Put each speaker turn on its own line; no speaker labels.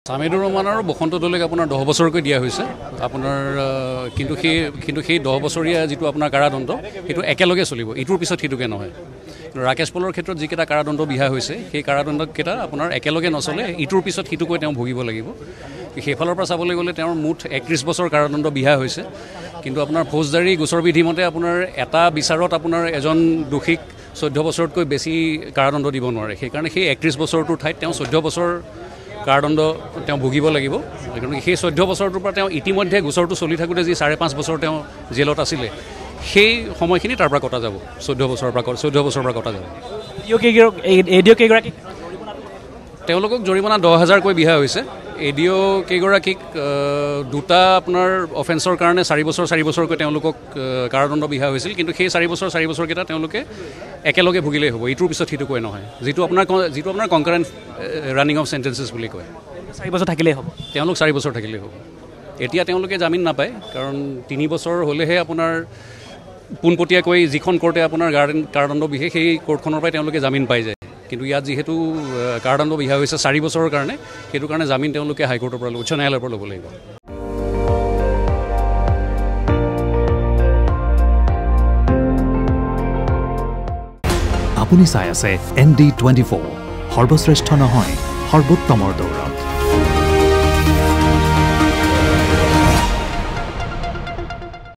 সামিদুৰ ৰহমান আৰু বসন্ত দলৈক আপোনাৰ 10 বছৰকৈ দিয়া হৈছে আপোনাৰ কিন্তু সেই 10 বছৰীয়া যেটো আপোনাৰ কাৰাদণ্ড হেতু একেলগে চলিব ইটোৰ পিছত হিতুকে নহয় ৰাকেশ পলৰ ক্ষেত্ৰত যিকেটা কাৰাদণ্ড বিহা হৈছে সেই কাৰাদণ্ড কেটা আপোনাৰ একেলগে নচলে ইটোৰ পিছত হিতুকৈ তেওঁ ভুগিব লাগিব সেইফালৰ পৰা চাবলৈ গলে তেওঁৰ মুঠ 31 বছৰ কাৰাদণ্ড বিহা হৈছে কিন্তু আপোনাৰ ফৌজদাৰী গোচৰ বিধি মতে আপোনাৰ এটা বিচাৰত আপোনাৰ এজন দোষীক 14 বছৰতকৈ বেছি কাৰাদণ্ড দিব নোৱাৰে সেই কাৰণে সেই 31 বছৰটোৰ ঠাইত তেওঁ 14 বছৰ কাৰাদণ্ড তেওঁ ভুগিব লাগিব কাৰণ সেই 14 বছৰটোৰ পৰা তেওঁ ইতিমধ্যে গোচৰটো চলি থাকোতে যি 5.5 বছৰ তেওঁ জেলত আছিল সেই সময়খিনি তাৰ পৰা কটা যাব 14 বছৰৰ পৰা কটা যাব
এডিও কেইগৰাকী
তেওঁলোকক জৰিমনা 10,000 কৈ বিহা হৈছে এডিও কেইগৰাকীক দুটা আপোনাৰ অফেন্সৰ কাৰণে 4 বছৰকৈ তেওঁলোকক কাৰাদণ্ড বিহা হৈছিল কিন্তু সেই 4 বছৰ কেইটা তেওঁলোকে একেলগে ভুগিলেই হ'ব ইটোৰ পিছত হিতু কয় নহয় যেটো আপোনাৰ কনকাৰেন্ট ৰানিং অফ সেন্টেন্সেস বুলি কয়
4 বছৰ থাকিলেই হ'ব
তেওঁলোক 4 বছৰ থাকিলেই হ'ব এতিয়া তেওঁলোকে জামিন নাপায় কাৰণ 3 বছৰ হলেহে আপোনাৰ পুনপটীয়াকৈ যিখন কোৰ্টে আপোনাৰ কাৰাদণ্ড বিহে সেই কোৰ্টখনৰ পৰাই তেওঁলোকে জামিন পাই যায় কিন্তু ইয়াত যেহেতু কাৰাদণ্ড বিহা হৈছে 4 বছৰৰ কাৰণে সেইটো কাৰণে জামিন তেওঁলোকে হাইকোৰ্টৰ পৰা উচ্চ ন্যায়ালয়ৰ পৰা ল'ব লাগিব
আপুনি চাই আছে ND24 সৰ্বশ্ৰেষ্ঠ নহয় সৰ্বোত্তমৰ দৌৰ